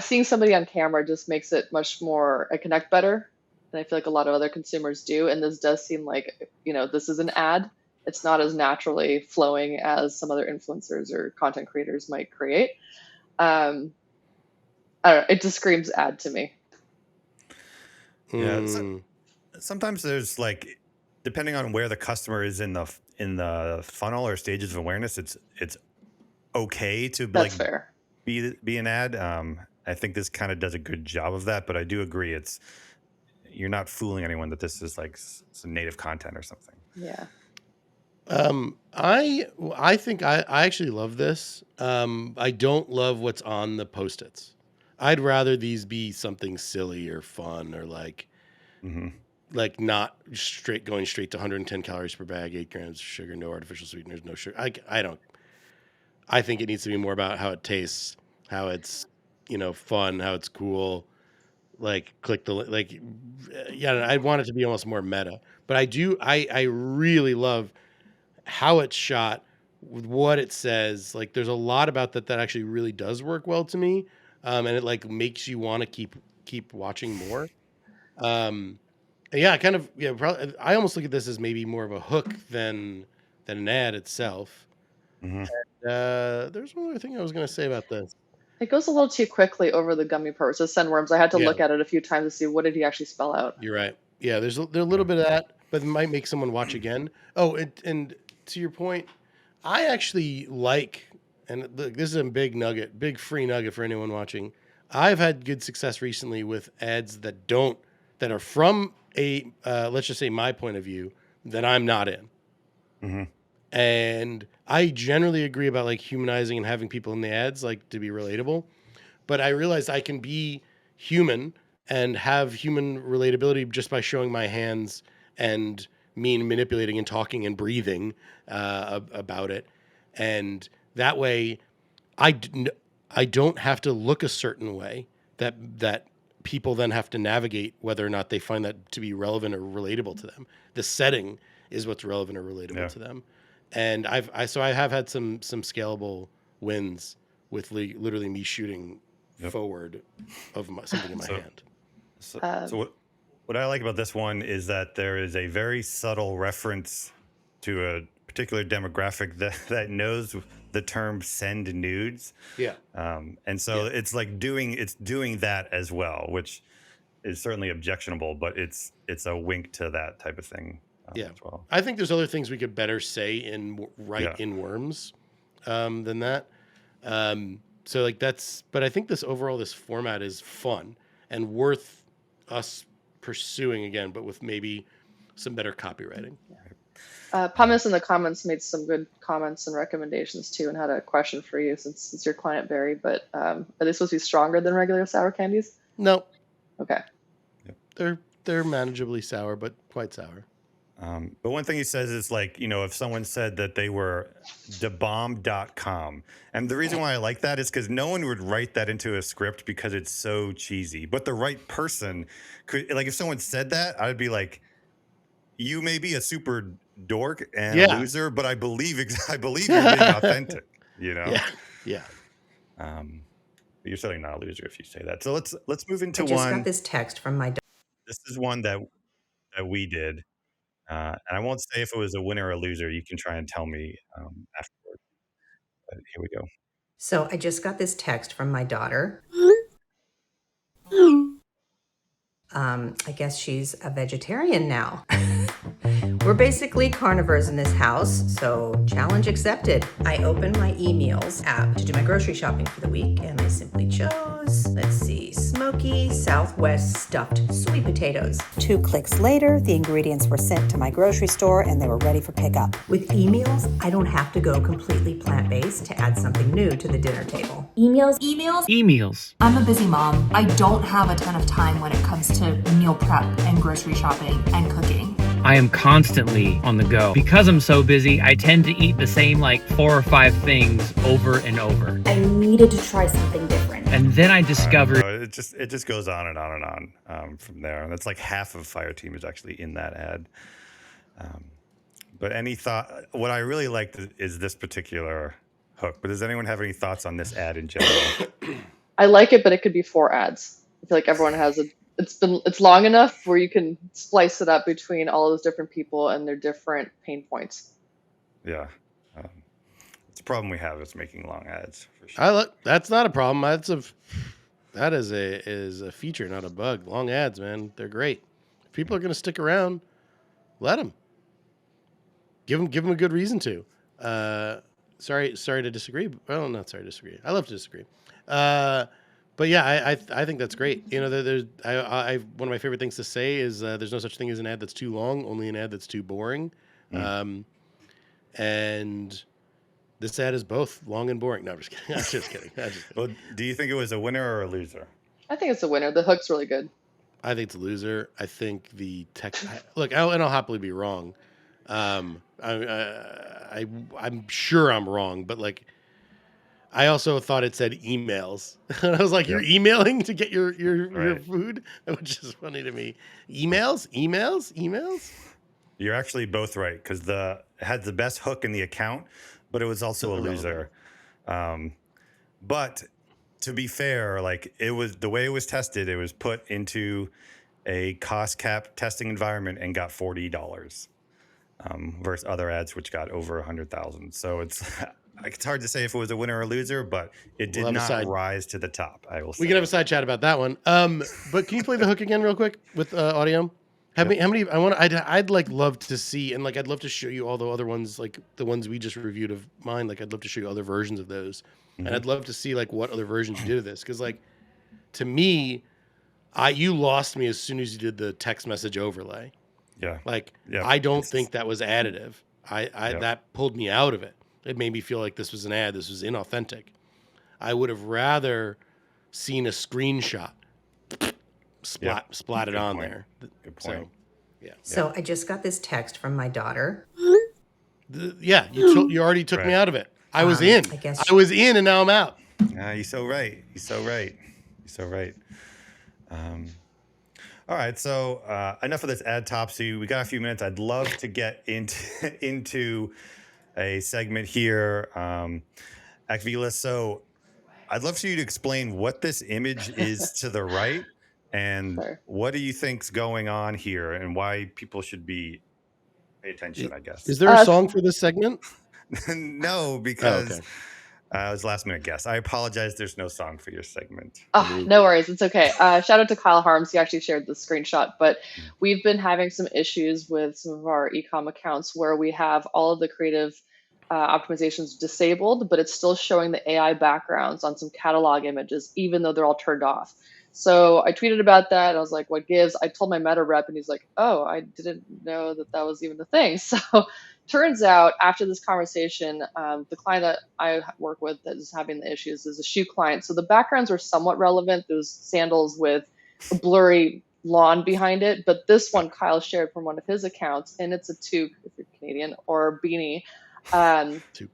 seeing somebody on camera just makes it much more. I connect better than I feel like a lot of other consumers do. And this does seem like, this is an ad, It's not as naturally flowing as some other influencers or content creators might create. I don't know, it just screams ad to me. Yeah. Sometimes there's like, depending on where the customer is in the funnel or stages of awareness, it's okay to That's like fair. be an ad. I think this kind of does a good job of that, but I do agree you're not fooling anyone that this is like some native content or something. Yeah. I think I actually love this. I don't love what's on the Post-its. I'd rather these be something silly or fun or like not going straight to 110 calories per bag, 8 grams of sugar, no artificial sweeteners, no sugar. I think it needs to be more about how it tastes, how it's, fun, how it's cool. Like I want it to be almost more meta, but I really love how it's shot, with what it says. Like there's a lot about that actually really does work well to me. And it like makes you want to keep watching more. Yeah, probably, I almost look at this as maybe more of a hook than an ad itself. And, there's one other thing I was going to say about this. It goes a little too quickly over the gummy part. So Sandworms, I had to look at it a few times to see what did he actually spell out. You're right. Yeah, there's a little bit of that, but it might make someone watch again. Oh, and to your point, I actually like, and look, this is a big free nugget for anyone watching. I've had good success recently with ads that are from a, let's just say my point of view, that I'm not in. And I generally agree about like humanizing and having people in the ads like to be relatable, but I realized I can be human and have human relatability just by showing my hands and me manipulating and talking and breathing about it. And that way I don't have to look a certain way that people then have to navigate whether or not they find that to be relevant or relatable to them. The setting is what's relevant or relatable to them. And I have had some scalable wins with literally me shooting forward of something in my hand. So what I like about this one is that there is a very subtle reference to a particular demographic that knows the term "send nudes." Yeah. And so it's like doing that as well, which is certainly objectionable, but it's a wink to that type of thing. As well. I think there's other things we could better say in Worms than that. So like but I think this format is fun and worth us pursuing again, but with maybe some better copywriting. Pumice in the comments made some good comments and recommendations too, and had a question for you since it's your client, Barry. But are they supposed to be stronger than regular sour candies? No. Okay. Yep. They're manageably sour, but quite sour. But one thing he says is like, if someone said that they were debomb.com, and the reason why I like that is because no one would write that into a script because it's so cheesy. But the right person could, like, if someone said that, I'd be like, you may be a super dork and a loser, but I believe you're being authentic. Yeah. But you're certainly not a loser if you say that. So let's move into I just one. got this text from my. This is one that we did. And I won't say if it was a winner or a loser. You can try and tell me afterward. But here we go. So I just got this text from my daughter. I guess she's a vegetarian now. We're basically carnivores in this house, so challenge accepted. I opened my emails app to do my grocery shopping for the week, and I simply chose, smoky Southwest stuffed sweet potatoes. 2 clicks later, the ingredients were sent to my grocery store and they were ready for pickup. With emails, I don't have to go completely plant-based to add something new to the dinner table. Emails. I'm a busy mom. I don't have a ton of time when it comes to meal prep and grocery shopping and cooking. I am constantly on the go. Because I'm so busy, I tend to eat the same 4 or 5 things over and over. I needed to try something different. And then I discovered... it just goes on and on and on from there. And that's like half of Fireteam is actually in that ad. But any thought... What I really liked is this particular hook. But does anyone have any thoughts on this ad in general? I like it, but it could be 4 ads. I feel like everyone has it's long enough where you can splice it up between all those different people and their different pain points. Yeah. It's a problem we have is making long ads for sure. That's not a problem. That is a feature, not a bug. Long ads, man, they're great. If people are going to stick around, let them. Give them a good reason to. Sorry to disagree. Well, not sorry to disagree. I love to disagree. But yeah, I think that's great. You know, there's one of my favorite things to say is there's no such thing as an ad that's too long, only an ad that's too boring. And this ad is both long and boring. No, I'm just kidding. I'm just kidding. Well, do you think it was a winner or a loser? I think it's a winner. The hook's really good. I think it's a loser. I think the tech. Look, I'll happily be wrong. I'm sure I'm wrong, but like, I also thought it said emails. And I was like, you're emailing to get your food, which is funny to me. Emails. You're actually both right because it had the best hook in the account, but it was also a loser. But to be fair, like it was the way it was tested, it was put into a cost cap testing environment and got $40 versus other ads which got over 100,000. So it's hard to say if it was a winner or loser, but it did not rise to the top. I will say. We can have a side chat about that one. But can you play the hook again real quick with audio? How many? I'd like love to see, and like I'd love to show you all the other ones, like the ones we just reviewed of mine. Like I'd love to show you other versions of those, and I'd love to see like what other versions you did of this, because like to me, you lost me as soon as you did the text message overlay. Yeah. Like I don't think that was additive. That pulled me out of it. It made me feel like this was an ad. This was inauthentic. I would have rather seen a screenshot. Splatted on there. Good point. So, yeah. So I just got this text from my daughter. You already took me out of it. I was in. I was in, and now I'm out. You're so right. All right. So enough of this Adtopsy. We got a few minutes. I'd love to get into a segment here. Akville, so I'd love for you to explain what this image is to the right. And what do you think's going on here, and why people should pay attention? I guess. Is there a song for this segment? No, because it was last minute guess. I apologize. There's no song for your segment. No worries. It's okay. Shout out to Kyle Harms. He actually shared the screenshot, but we've been having some issues with some of our e-com accounts where we have all of the creative optimizations disabled, but it's still showing the AI backgrounds on some catalog images, even though they're all turned off. So I tweeted about that. And I was like, what gives? I told my meta rep, and he's like, oh, I didn't know that was even the thing. So turns out after this conversation, the client that I work with that is having the issues is a shoe client. So the backgrounds were somewhat relevant. Those sandals with a blurry lawn behind it. But this one Kyle shared from one of his accounts, and it's a toque, if you're Canadian, or beanie.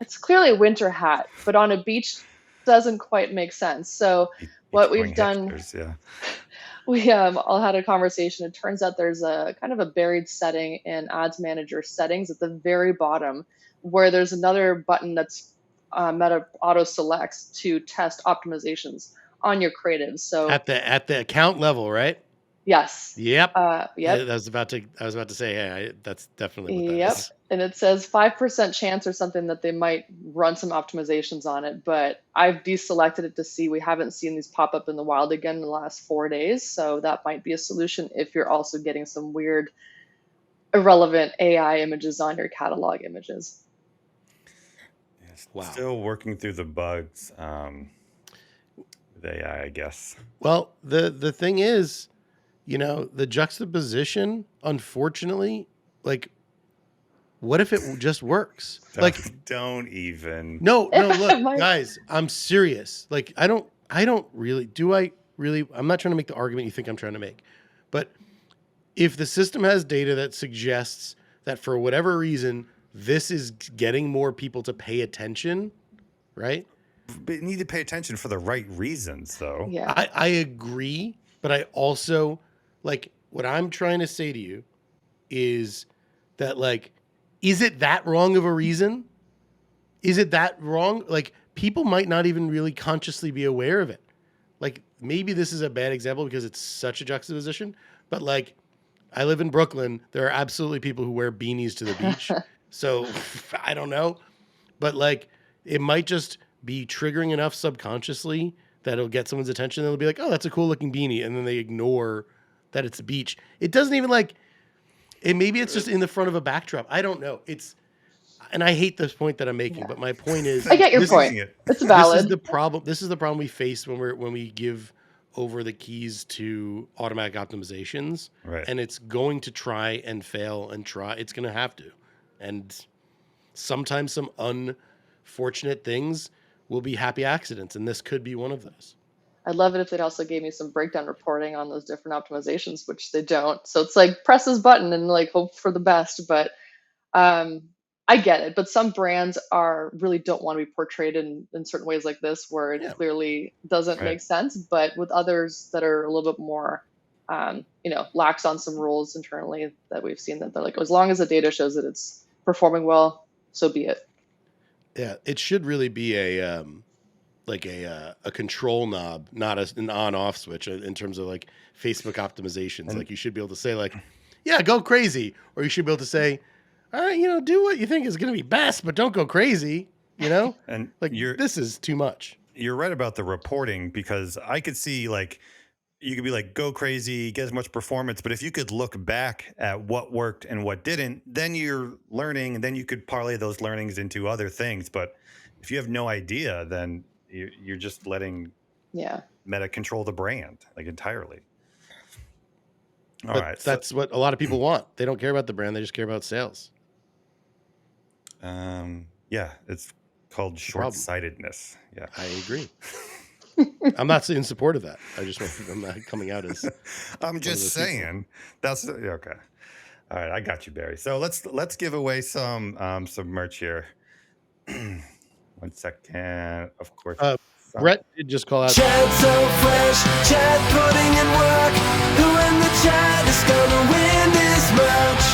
It's clearly a winter hat, but on a beach doesn't quite make sense. So what we've done, we all had a conversation. It turns out there's a kind of a buried setting in Ads Manager settings at the very bottom, where there's another button that's Meta auto selects to test optimizations on your creatives. So at the account level, right? Yes. Yep. Yep. I was about to say, hey, that's definitely what that is. And it says 5% chance or something that they might run some optimizations on it, but I've deselected it to see. We haven't seen these pop up in the wild again in the last 4 days, so that might be a solution if you're also getting some weird, irrelevant AI images on your catalog images. Yes, wow. Still working through the bugs with AI, I guess. Well, the thing is, you know, the juxtaposition, unfortunately, like, what if it just works? Don't even. No, look, guys, I'm serious. Like, I'm not trying to make the argument you think I'm trying to make. But if the system has data that suggests that for whatever reason, this is getting more people to pay attention, right? But you need to pay attention for the right reasons, though. Yeah. I agree, but I also, like, what I'm trying to say to you is that, like, is it that wrong of a reason? Is it that wrong? Like, people might not even really consciously be aware of it. Like, maybe this is a bad example because it's such a juxtaposition, but like, I live in Brooklyn. There are absolutely people who wear beanies to the beach. So I don't know, but like it might just be triggering enough subconsciously that it'll get someone's attention. They'll be like, oh, that's a cool looking beanie. And then they ignore that it's a beach. It doesn't even like it. Maybe it's just in the front of a backdrop. I don't know. And I hate this point that I'm making, but my point is, I get your point. It's valid. This is the problem. This is the problem we face when we give over the keys to automatic optimizations, right? And it's going to try and fail and try. It's going to have to, and sometimes some unfortunate things will be happy accidents, and this could be one of those. I'd love it if they'd also gave me some breakdown reporting on those different optimizations, which they don't. So it's like press this button and like hope for the best. But I get it. But some brands really don't want to be portrayed in certain ways like this, where it clearly doesn't make sense. But with others that are a little bit more, lax on some rules internally, that we've seen that they're like, as long as the data shows that it's performing well, so be it. Yeah, it should really be a control knob, not an on-off switch in terms of like Facebook optimizations. And like you should be able to say like, yeah, go crazy. Or you should be able to say, all right, do what you think is going to be best, but don't go crazy, And like this is too much. You're right about the reporting, because I could see like, you could be like, go crazy, get as much performance. But if you could look back at what worked and what didn't, then you're learning, and then you could parlay those learnings into other things. But if you have no idea, then you're just letting Meta control the brand like entirely. All right, that's what a lot of people want. They don't care about the brand; they just care about sales. It's called short-sightedness. Yeah, I agree. I'm not in support of that. I'm not coming out as. I'm just saying that's okay. All right, I got you, Barry. So let's give away some merch here. 1 second, of course. Brett did just call out. Chat so fresh, chat putting in work. Who in the chat is gonna win this match?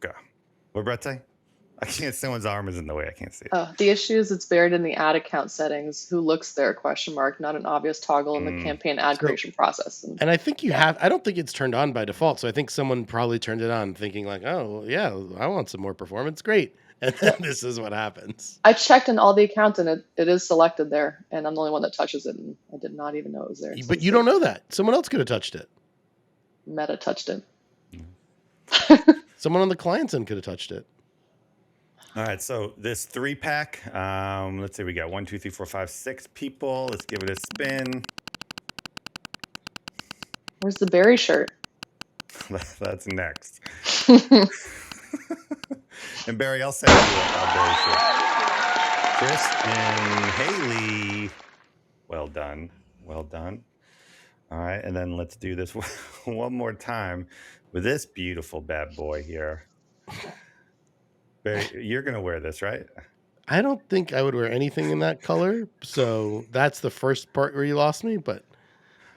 Okay. What Brett say? I can't. Someone's arm is in the way. I can't see it. Oh, the issue is it's buried in the ad account settings. Who looks there? ? Not an obvious toggle in the campaign ad creation process. And I think I don't think it's turned on by default. So I think someone probably turned it on thinking like, oh yeah, I want some more performance. Great. And then this is what happens. I checked in all the accounts and it is selected there, and I'm the only one that touches it, and I did not even know it was there. But you don't know that. Someone else could have touched it. Meta touched it. Someone on the client's end could have touched it. All right, so this 3-pack, let's see, we got 1, 2, 3, 4, 5, 6 people. Let's give it a spin. Where's the Barry shirt? That's next. And Barry, I'll send you a Barry shirt. Chris and Haley, well done. Well done. All right, and then let's do this one more time with this beautiful bad boy here. Barry, you're going to wear this, right? I don't think I would wear anything in that color. So that's the first part where you lost me. But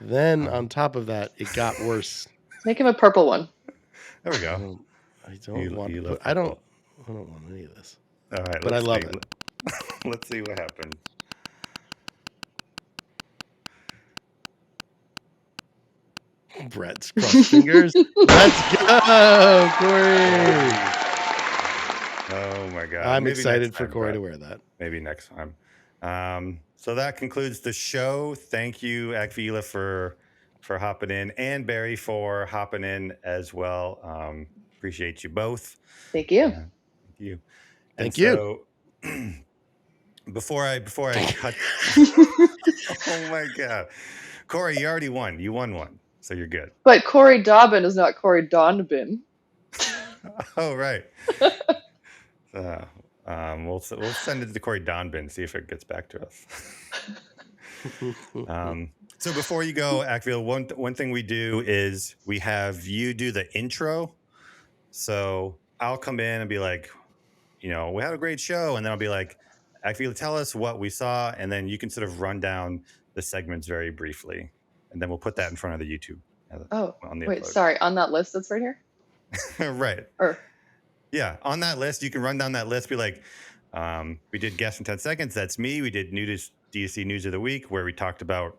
then on top of that, it got worse. Make him a purple one. There we go. I don't want any of this. All right. But I love it. Let's see what happens. Brett's cross fingers. Let's go, Corey. Oh my God. I'm excited for Corey to wear that. Maybe next time. So that concludes the show. Thank you, Akville, for hopping in, and Barry for hopping in as well. Appreciate you both. Thank you. Thank you. Thank you. So, before I cut. Oh my God. Corey, you already won. You won one. So you're good. But Corey Dobbin is not Corey Donbin. Oh, right. We'll send it to Corey Donbin, see if it gets back to us. So before you go, Akville, one thing we do is we have you do the intro. So I'll come in and be like, we had a great show. And then I'll be like, Akville, tell us what we saw. And then you can sort of run down the segments very briefly. And then we'll put that in front of the YouTube. Wait, sorry. On that list that's right here? Right. Yeah, on that list, you can run down that list. Be like, we did Guess in 10 Seconds. That's me. We did DTC News of the Week, where we talked about,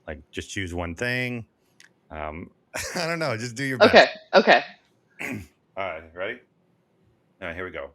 like, just choose one thing. I don't know. Just do your best. Okay. All right, ready? All right, here we go.